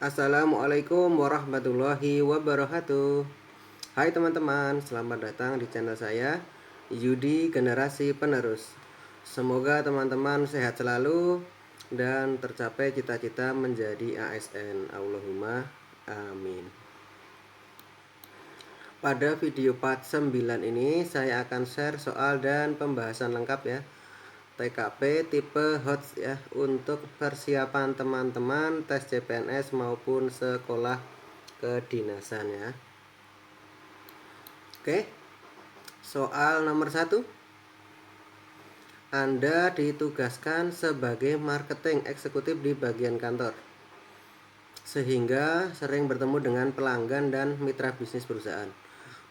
Assalamualaikum warahmatullahi wabarakatuh. Hai teman-teman, selamat datang di channel saya, Yudi Generasi Penerus. Semoga teman-teman sehat selalu dan tercapai cita-cita menjadi ASN. Allahumma amin. Pada video part 9 ini saya akan share soal dan pembahasan lengkap ya, TKP tipe HOTS ya, untuk persiapan teman-teman tes CPNS maupun sekolah kedinasan ya. Oke, soal nomor 1. Anda ditugaskan sebagai marketing eksekutif di bagian kantor, sehingga sering bertemu dengan pelanggan dan mitra bisnis perusahaan.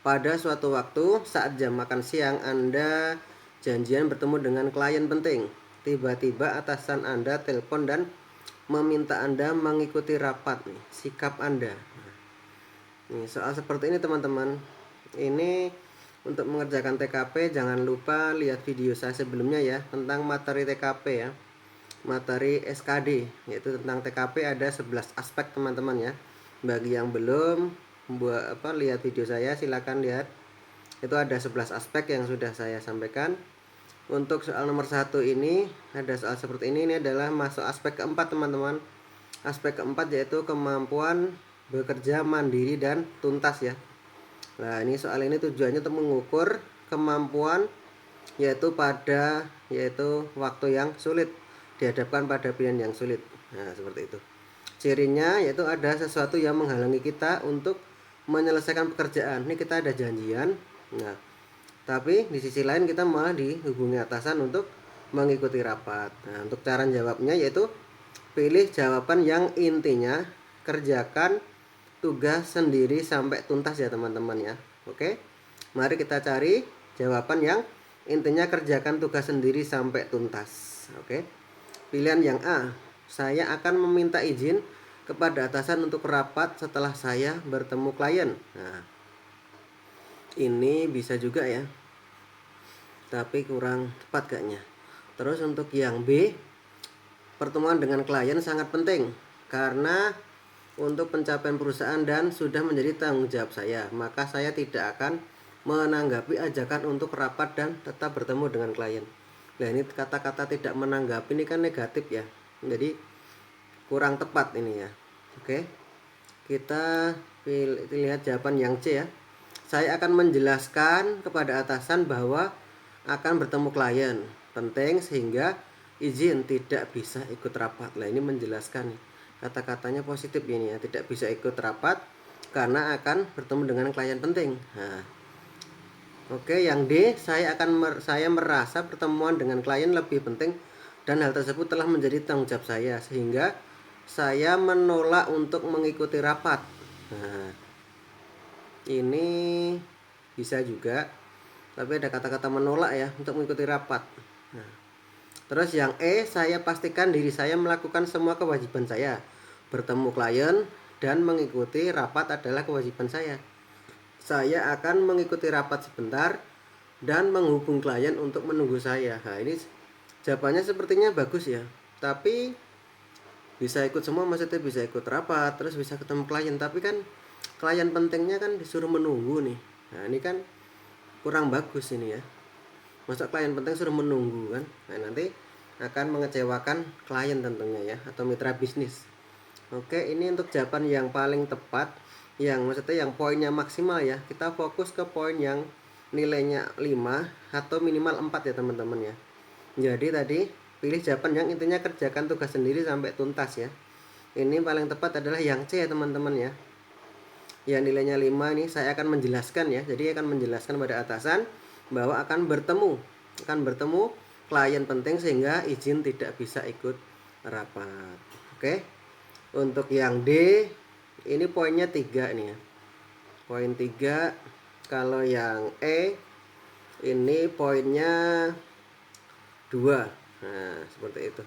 Pada suatu waktu saat jam makan siang, Anda janjian bertemu dengan klien penting. Tiba-tiba atasan Anda telepon dan meminta Anda mengikuti rapat. Sikap Anda. Nih, soal seperti ini teman-teman. Ini untuk mengerjakan TKP jangan lupa lihat video saya sebelumnya ya, tentang materi TKP ya. Materi SKD, yaitu tentang TKP ada 11 aspek teman-teman ya. Bagi yang belum lihat video saya, silakan lihat. Itu ada 11 aspek yang sudah saya sampaikan. Untuk soal nomor 1 ini ada soal seperti ini adalah masuk aspek keempat teman-teman. Aspek keempat yaitu kemampuan bekerja mandiri dan tuntas ya. Nah, ini soal ini tujuannya untuk mengukur kemampuan yaitu waktu yang sulit, dihadapkan pada pilihan yang sulit. Nah, seperti itu. Cirinya yaitu ada sesuatu yang menghalangi kita untuk menyelesaikan pekerjaan. Ini kita ada janjian. Nah, tapi di sisi lain kita malah dihubungi atasan untuk mengikuti rapat. Nah, untuk cara jawabnya yaitu pilih jawaban yang intinya kerjakan tugas sendiri sampai tuntas ya teman-teman ya. Oke, mari kita cari jawaban yang intinya kerjakan tugas sendiri sampai tuntas. Oke, pilihan yang A, saya akan meminta izin kepada atasan untuk rapat setelah saya bertemu klien. Nah, ini bisa juga ya, tapi kurang tepat kayaknya. Terus untuk yang B, pertemuan dengan klien sangat penting karena untuk pencapaian perusahaan dan sudah menjadi tanggung jawab saya, maka saya tidak akan menanggapi ajakan untuk rapat dan tetap bertemu dengan klien. Nah, ini kata-kata tidak menanggapi ini kan negatif ya, jadi kurang tepat ini ya. Oke, kita lihat jawaban yang C ya. Saya akan menjelaskan kepada atasan bahwa akan bertemu klien penting sehingga izin tidak bisa ikut rapat. Nah, ini menjelaskan nih, kata-katanya positif ini ya, tidak bisa ikut rapat karena akan bertemu dengan klien penting. Nah, oke, yang D, saya merasa pertemuan dengan klien lebih penting dan hal tersebut telah menjadi tanggung jawab saya sehingga saya menolak untuk mengikuti rapat. Nah, ini bisa juga, tapi ada kata-kata menolak ya untuk mengikuti rapat. Nah, terus yang E, saya pastikan diri saya melakukan semua kewajiban saya. Bertemu klien dan mengikuti rapat adalah kewajiban saya. Saya akan mengikuti rapat sebentar dan menghubung klien untuk menunggu saya. Nah, ini jawabannya sepertinya bagus ya, tapi bisa ikut semua, maksudnya bisa ikut rapat terus bisa ketemu klien, tapi kan klien pentingnya kan disuruh menunggu nih. Nah, ini kan kurang bagus ini ya, masa klien penting suruh menunggu kan. Nah, nanti akan mengecewakan klien tentunya ya, atau mitra bisnis. Oke, ini untuk jawaban yang paling tepat, yang maksudnya yang poinnya maksimal ya. Kita fokus ke poin yang nilainya 5 atau minimal 4 ya teman-teman ya. Jadi tadi pilih jawaban yang intinya kerjakan tugas sendiri sampai tuntas ya. Ini paling tepat adalah yang C ya teman-teman ya. Yang nilainya 5 ini saya akan menjelaskan ya. Jadi akan menjelaskan pada atasan bahwa akan bertemu klien penting sehingga izin tidak bisa ikut rapat. Oke. Untuk yang D, ini poinnya 3 nih ya. Poin 3. Kalau yang E, ini poinnya 2. Nah, seperti itu.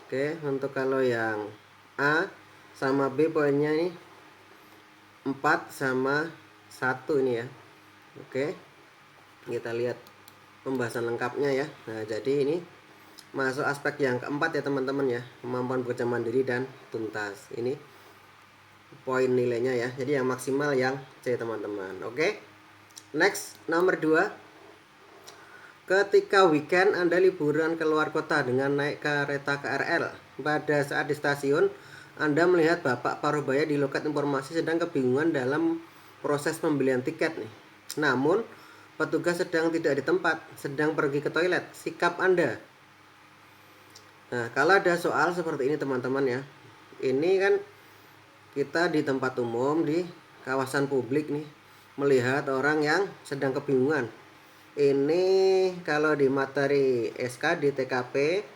Oke, untuk kalau yang A sama B poinnya ini 4 sama 1 ini ya. Oke, kita lihat pembahasan lengkapnya ya. Nah, jadi ini masuk aspek yang keempat ya teman-teman ya, kemampuan bekerja mandiri dan tuntas. Ini poin nilainya ya. Jadi yang maksimal yang C teman-teman. Oke. Next, nomor 2. Ketika weekend Anda liburan keluar kota dengan naik kereta KRL. Pada saat di stasiun, Anda melihat Bapak Parubaya di loket informasi sedang kebingungan dalam proses pembelian tiket nih. Namun, petugas sedang tidak di tempat, sedang pergi ke toilet. Sikap Anda. Nah, kalau ada soal seperti ini teman-teman ya. Ini kan kita di tempat umum, di kawasan publik nih, melihat orang yang sedang kebingungan. Ini kalau di materi SK di TKP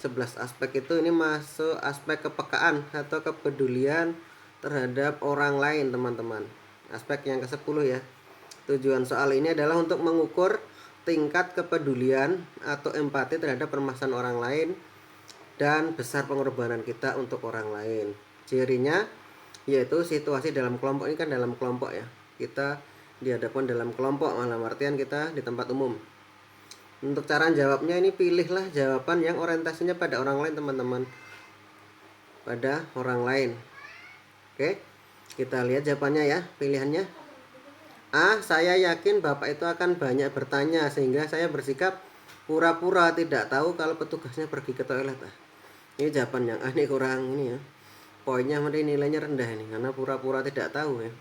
11 aspek itu ini masuk aspek kepekaan atau kepedulian terhadap orang lain teman-teman. Aspek yang ke-10 ya. Tujuan soal ini adalah untuk mengukur tingkat kepedulian atau empati terhadap permasalahan orang lain dan besar pengorbanan kita untuk orang lain. Cirinya yaitu situasi dalam kelompok, ini kan dalam kelompok ya. Kita dihadapkan dalam kelompok, dalam artian kita di tempat umum. Untuk cara jawabnya ini pilihlah jawaban yang orientasinya pada orang lain teman-teman. Pada orang lain. Oke. Kita lihat jawabannya ya, pilihannya. A. Saya yakin Bapak itu akan banyak bertanya sehingga saya bersikap pura-pura tidak tahu kalau petugasnya pergi ke toilet. Ini jawaban yang A, ini kurang ini ya. Poinnya nanti nilainya rendah ini karena pura-pura tidak tahu ya.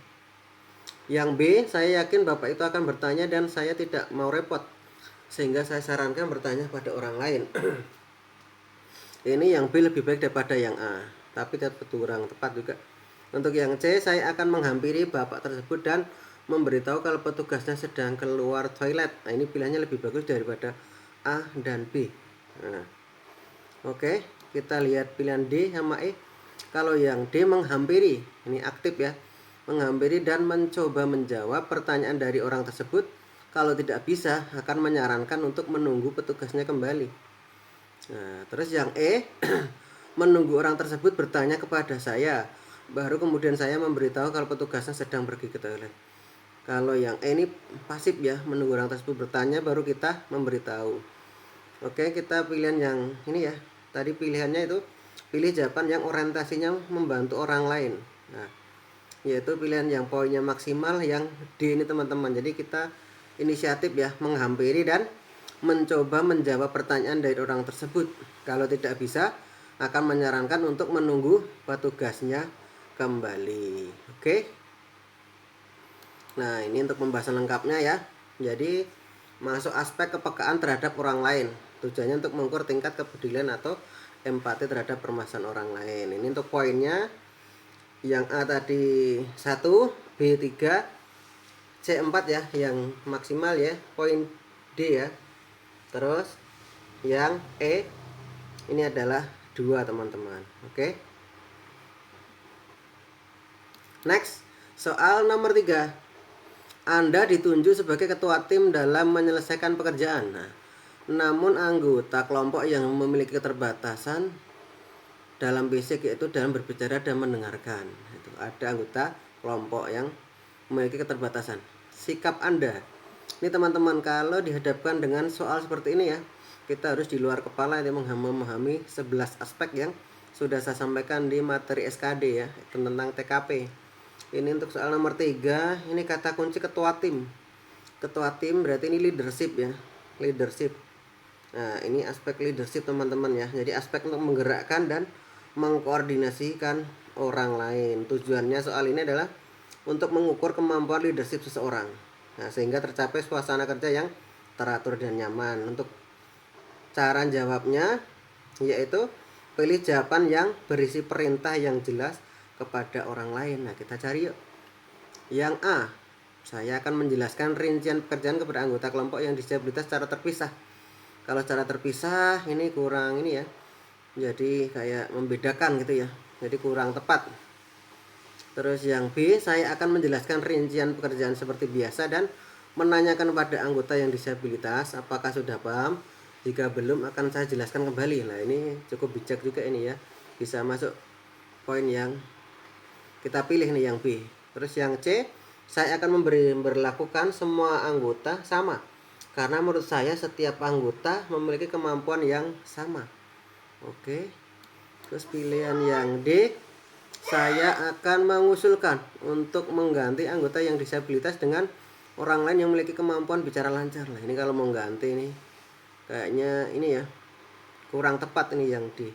Yang B, saya yakin Bapak itu akan bertanya dan saya tidak mau repot sehingga saya sarankan bertanya pada orang lain. Ini yang B lebih baik daripada yang A, tapi tetap kurang tepat juga. Untuk yang C, saya akan menghampiri Bapak tersebut dan memberitahu kalau petugasnya sedang keluar toilet. Nah, ini pilihannya lebih bagus daripada A dan B. Nah, oke, kita lihat pilihan D sama E. Kalau yang D menghampiri, ini aktif ya, menghampiri dan mencoba menjawab pertanyaan dari orang tersebut. Kalau tidak bisa, akan menyarankan untuk menunggu petugasnya kembali. Nah, terus yang E, menunggu orang tersebut bertanya kepada saya, baru kemudian saya memberitahu kalau petugasnya sedang pergi ke toilet. Kalau yang E ini pasif ya, menunggu orang tersebut bertanya, baru kita memberitahu. Oke, kita pilihan yang ini ya. Tadi pilihannya itu pilih jawaban yang orientasinya membantu orang lain. Nah, yaitu pilihan yang poinnya maksimal yang D ini teman-teman. Jadi kita inisiatif ya, menghampiri dan mencoba menjawab pertanyaan dari orang tersebut. Kalau tidak bisa, akan menyarankan untuk menunggu petugasnya kembali. Oke. Nah, ini untuk pembahasan lengkapnya ya. Jadi masuk aspek kepekaan terhadap orang lain. Tujuannya untuk mengukur tingkat kepedulian atau empati terhadap permasalahan orang lain. Ini untuk poinnya. Yang A tadi 1, B 3, C 4 ya, yang maksimal ya, poin D ya. Terus yang E ini adalah 2 teman-teman. Oke. Next, soal nomor 3. Anda ditunjuk sebagai ketua tim dalam menyelesaikan pekerjaan. Nah, namun anggota kelompok yang memiliki keterbatasan dalam basic yaitu dalam berbicara dan mendengarkan. Itu ada anggota kelompok yang memiliki keterbatasan. Sikap Anda. Ini teman-teman, kalau dihadapkan dengan soal seperti ini ya, kita harus di luar kepala ini memahami 11 aspek yang sudah saya sampaikan di materi SKD ya, tentang TKP. Ini untuk soal nomor 3, ini kata kunci ketua tim. Ketua tim berarti ini leadership ya, leadership. Nah, ini aspek leadership teman-teman ya. Jadi aspek untuk menggerakkan dan mengkoordinasikan orang lain. Tujuannya soal ini adalah untuk mengukur kemampuan leadership seseorang. Nah, sehingga tercapai suasana kerja yang teratur dan nyaman. Untuk cara jawabnya yaitu pilih jawaban yang berisi perintah yang jelas kepada orang lain. Nah, kita cari yuk. Yang A, saya akan menjelaskan rincian pekerjaan kepada anggota kelompok yang disabilitas secara terpisah. Kalau secara terpisah ini kurang ini ya. Jadi kayak membedakan gitu ya. Jadi kurang tepat. Terus yang B, saya akan menjelaskan rincian pekerjaan seperti biasa dan menanyakan pada anggota yang disabilitas apakah sudah paham. Jika belum, akan saya jelaskan kembali. Nah, ini cukup bijak juga ini ya. Bisa masuk poin yang kita pilih nih, yang B. Terus yang C, saya akan memberlakukan semua anggota sama, karena menurut saya setiap anggota memiliki kemampuan yang sama. Oke. Terus pilihan yang D, saya akan mengusulkan untuk mengganti anggota yang disabilitas dengan orang lain yang memiliki kemampuan bicara lancar. Lah ini kalau mau ganti ini kayaknya ini ya kurang tepat ini yang D.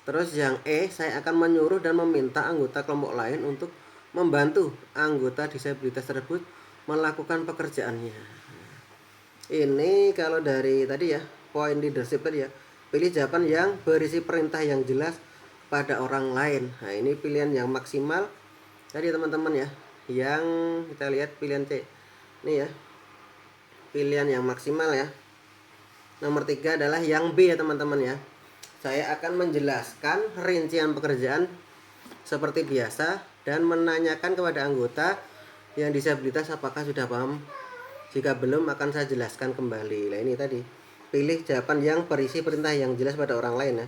Terus yang E, saya akan menyuruh dan meminta anggota kelompok lain untuk membantu anggota disabilitas tersebut melakukan pekerjaannya. Ini kalau dari tadi ya, poin leadership tadi ya, pilih jawaban yang berisi perintah yang jelas pada orang lain. Nah ini pilihan yang maksimal tadi teman-teman ya, yang kita lihat pilihan C. Ini ya, pilihan yang maksimal ya. Nomor 3 adalah yang B ya teman-teman ya. Saya akan menjelaskan rincian pekerjaan seperti biasa dan menanyakan kepada anggota yang disabilitas apakah sudah paham. Jika belum akan saya jelaskan kembali. Nah ini tadi, pilih jawaban yang berisi perintah yang jelas pada orang lain ya.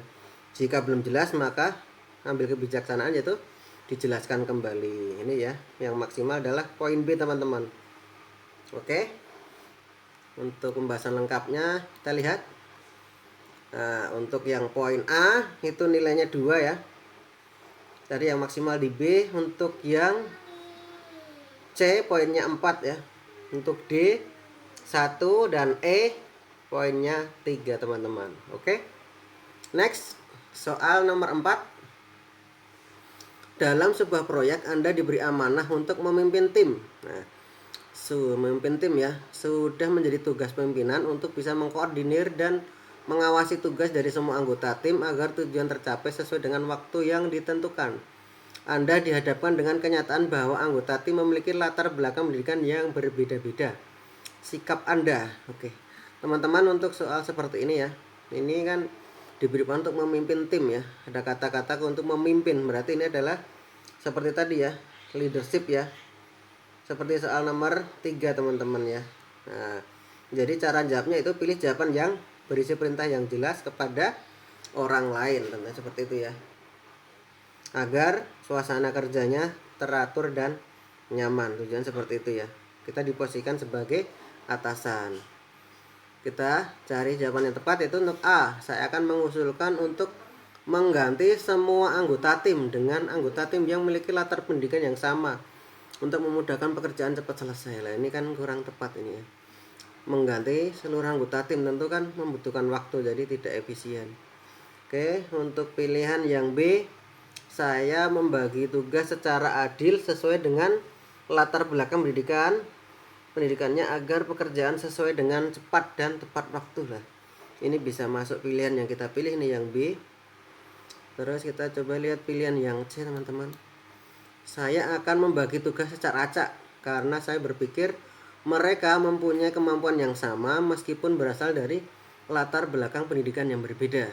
Jika belum jelas maka ambil kebijaksanaan yaitu dijelaskan kembali. Ini ya, yang maksimal adalah poin B teman-teman. Oke. Untuk pembahasan lengkapnya kita lihat. Nah, untuk yang poin A itu nilainya 2 ya. Tadi yang maksimal di B. Untuk yang C poinnya 4 ya. Untuk D 1 dan E poinnya 3 teman-teman. Oke. Next, soal nomor 4. Dalam sebuah proyek Anda diberi amanah untuk memimpin tim. Nah, memimpin tim ya, sudah menjadi tugas pimpinan untuk bisa mengkoordinir dan mengawasi tugas dari semua anggota tim agar tujuan tercapai sesuai dengan waktu yang ditentukan. Anda dihadapkan dengan kenyataan bahwa anggota tim memiliki latar belakang pendidikan yang berbeda-beda. Sikap Anda, oke. Teman-teman untuk soal seperti ini ya, ini kan diberikan untuk memimpin tim ya. Ada kata-kata untuk memimpin, berarti ini adalah seperti tadi ya, leadership ya. Seperti soal nomor 3 teman-teman ya. Nah, jadi cara jawabnya itu pilih jawaban yang berisi perintah yang jelas kepada orang lain, tentunya seperti itu ya. Agar suasana kerjanya teratur dan nyaman. Tujuan seperti itu ya. Kita diposisikan sebagai atasan. Kita cari jawaban yang tepat, yaitu untuk A. Saya akan mengusulkan untuk mengganti semua anggota tim dengan anggota tim yang memiliki latar pendidikan yang sama untuk memudahkan pekerjaan cepat selesai. Lah ini kan kurang tepat ini ya. Mengganti seluruh anggota tim tentu kan membutuhkan waktu, jadi tidak efisien. Oke, untuk pilihan yang B, saya membagi tugas secara adil sesuai dengan latar belakang pendidikannya agar pekerjaan sesuai dengan cepat dan tepat waktu lah. Ini bisa masuk pilihan yang kita pilih nih yang B. Terus kita coba lihat pilihan yang C teman-teman. Saya akan membagi tugas secara acak karena saya berpikir mereka mempunyai kemampuan yang sama meskipun berasal dari latar belakang pendidikan yang berbeda.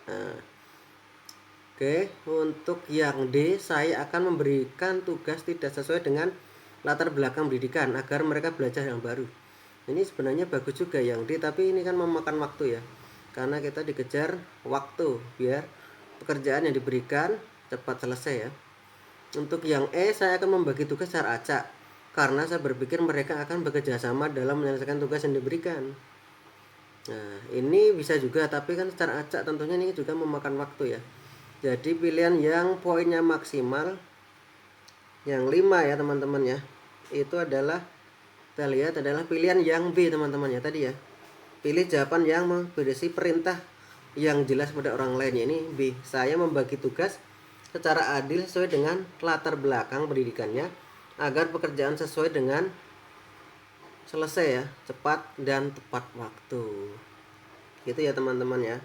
Nah, oke, untuk yang D, saya akan memberikan tugas tidak sesuai dengan latar belakang pendidikan agar mereka belajar yang baru. Ini sebenarnya bagus juga yang D, tapi ini kan memakan waktu ya. Karena kita dikejar waktu biar pekerjaan yang diberikan cepat selesai ya. Untuk yang E, saya akan membagi tugas secara acak karena saya berpikir mereka akan bekerja sama dalam menyelesaikan tugas yang diberikan. Nah, ini bisa juga, tapi kan secara acak tentunya ini juga memakan waktu ya. Jadi pilihan yang poinnya maksimal yang 5 ya teman-teman ya, itu adalah kita lihat adalah pilihan yang B teman-teman ya tadi ya. Pilih jawaban yang berisi perintah yang jelas pada orang lain ya, ini B. Saya membagi tugas secara adil sesuai dengan latar belakang pendidikannya agar pekerjaan sesuai dengan selesai ya, cepat dan tepat waktu. Gitu ya teman-teman ya.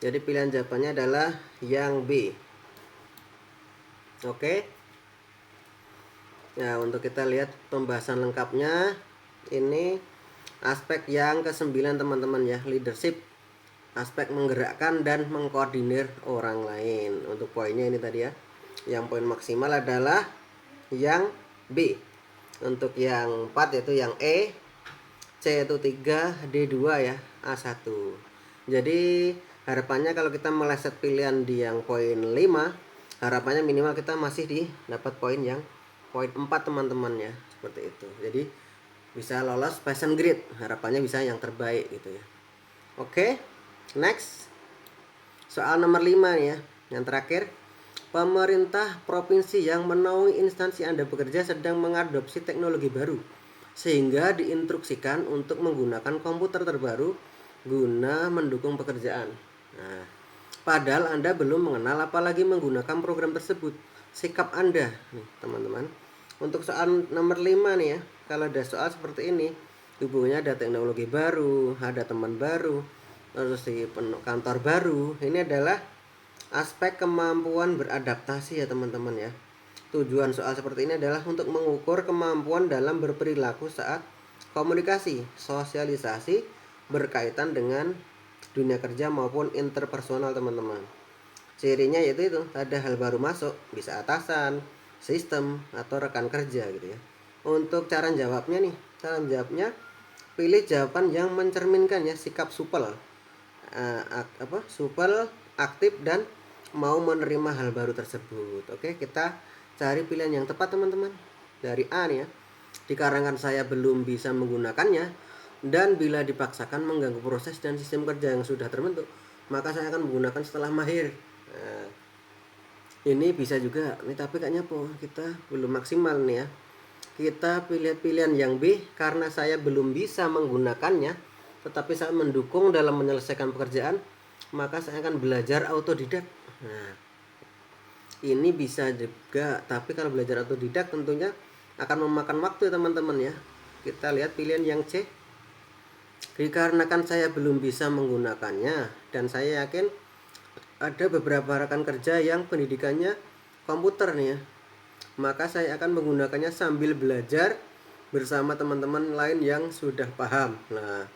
Jadi pilihan jawabannya adalah yang B. Oke. Nah, untuk kita lihat pembahasan lengkapnya, ini aspek yang ke-9 teman-teman ya, leadership. Aspek menggerakkan dan mengkoordinir orang lain. Untuk poinnya ini tadi ya. Yang poin maksimal adalah yang B. Untuk yang 4 yaitu yang E, C itu 3, D 2 ya, A1. Jadi harapannya kalau kita meleset pilihan di yang poin 5, harapannya minimal kita masih di dapat poin yang poin 4 teman-teman ya, seperti itu. Jadi bisa lolos passing grade, harapannya bisa yang terbaik gitu ya. Oke, next soal nomor 5 nih ya, yang terakhir. Pemerintah provinsi yang menaungi instansi Anda bekerja sedang mengadopsi teknologi baru, sehingga diinstruksikan untuk menggunakan komputer terbaru guna mendukung pekerjaan. Nah, padahal Anda belum mengenal apalagi menggunakan program tersebut. Sikap Anda, nih teman-teman. Untuk soal nomor 5 nih ya, kalau ada soal seperti ini, hubungannya ada teknologi baru, ada teman baru, terus di kantor baru. Ini adalah aspek kemampuan beradaptasi ya teman-teman ya. Tujuan soal seperti ini adalah untuk mengukur kemampuan dalam berperilaku saat komunikasi, sosialisasi berkaitan dengan dunia kerja maupun interpersonal teman-teman. Cirinya yaitu itu, ada hal baru masuk, bisa atasan, sistem, atau rekan kerja gitu ya. Untuk cara jawabnya nih, cara jawabnya pilih jawaban yang mencerminkan ya sikap supel, supel, aktif dan mau menerima hal baru tersebut. Oke, kita cari pilihan yang tepat teman-teman. Dari A nih ya, dikarenakan saya belum bisa menggunakannya dan bila dipaksakan mengganggu proses dan sistem kerja yang sudah terbentuk, maka saya akan menggunakan setelah mahir. Nah, ini bisa juga nih, tapi kayaknya kita belum maksimal nih ya. Kita pilih pilihan yang B, karena saya belum bisa menggunakannya tetapi saya mendukung dalam menyelesaikan pekerjaan, maka saya akan belajar autodidak. Nah, ini bisa juga, tapi kalau belajar autodidak tentunya akan memakan waktu teman-teman ya. Kita lihat pilihan yang C. Dikarenakan saya belum bisa menggunakannya dan saya yakin ada beberapa rekan kerja yang pendidikannya komputer nih ya, maka saya akan menggunakannya sambil belajar bersama teman-teman lain yang sudah paham. Nah,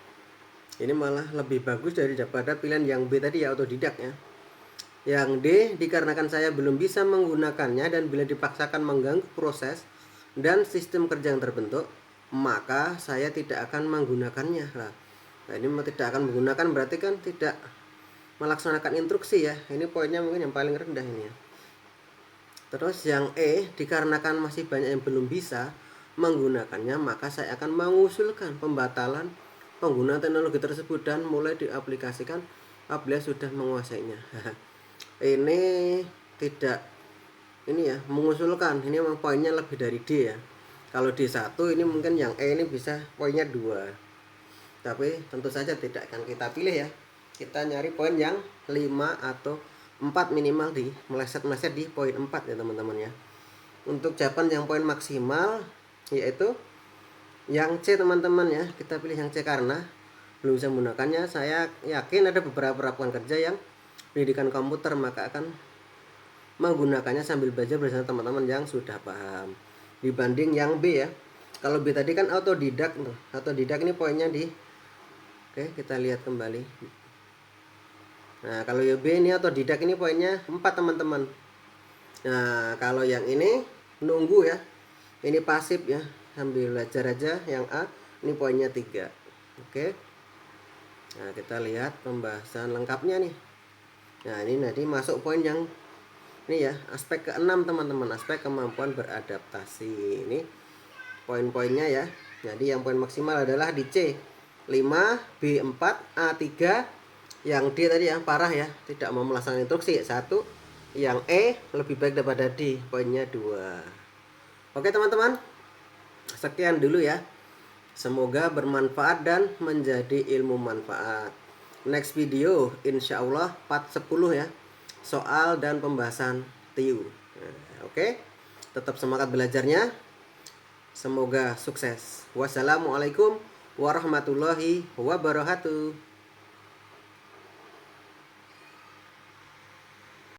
ini malah lebih bagus daripada pilihan yang B tadi ya, autodidak ya. Yang D, dikarenakan saya belum bisa menggunakannya dan bila dipaksakan mengganggu proses dan sistem kerja yang terbentuk, maka saya tidak akan menggunakannya. Nah, ini tidak akan menggunakan berarti kan tidak melaksanakan instruksi ya. Ini poinnya mungkin yang paling rendah ini ya. Terus yang E, dikarenakan masih banyak yang belum bisa menggunakannya, maka saya akan mengusulkan pembatalan penggunaan teknologi tersebut dan mulai diaplikasikan apabila sudah menguasainya. Ini tidak, ini ya, mengusulkan, ini memang poinnya lebih dari D ya. Kalau D1 ini mungkin yang E ini bisa poinnya 2, tapi tentu saja tidak akan kita pilih ya. Kita nyari poin yang 5 atau 4 minimal, di meleset-meleset di poin 4 ya teman-teman ya. Untuk jawaban yang poin maksimal yaitu yang C teman-teman ya. Kita pilih yang C karena belum bisa menggunakannya. Saya yakin ada beberapa rekan kerja yang pendidikan komputer, maka akan menggunakannya sambil belajar bersama teman-teman yang sudah paham. Dibanding yang B ya. Kalau B tadi kan autodidak tuh. Autodidak ini poinnya di, oke, kita lihat kembali. Nah, kalau yang B ini autodidak ini poinnya 4 teman-teman. Nah, kalau yang ini nunggu ya. Ini pasif ya, sambil belajar aja. Yang A ini poinnya 3. Oke. Nah, kita lihat pembahasan lengkapnya nih. Nah, ini nanti masuk poin yang ini ya, aspek ke-6 teman-teman, aspek kemampuan beradaptasi. Ini poin-poinnya ya. Jadi yang poin maksimal adalah di C 5, B 4, A 3. Yang D tadi yang parah ya, tidak mau melaksanakan instruksi 1. Yang E lebih baik daripada D, poinnya 2. Oke teman-teman, sekian dulu ya. Semoga bermanfaat dan menjadi ilmu manfaat. Next video insya Allah part 10 ya, soal dan pembahasan TIU. Oke, tetap semangat belajarnya. Semoga sukses. Wassalamualaikum warahmatullahi wabarakatuh.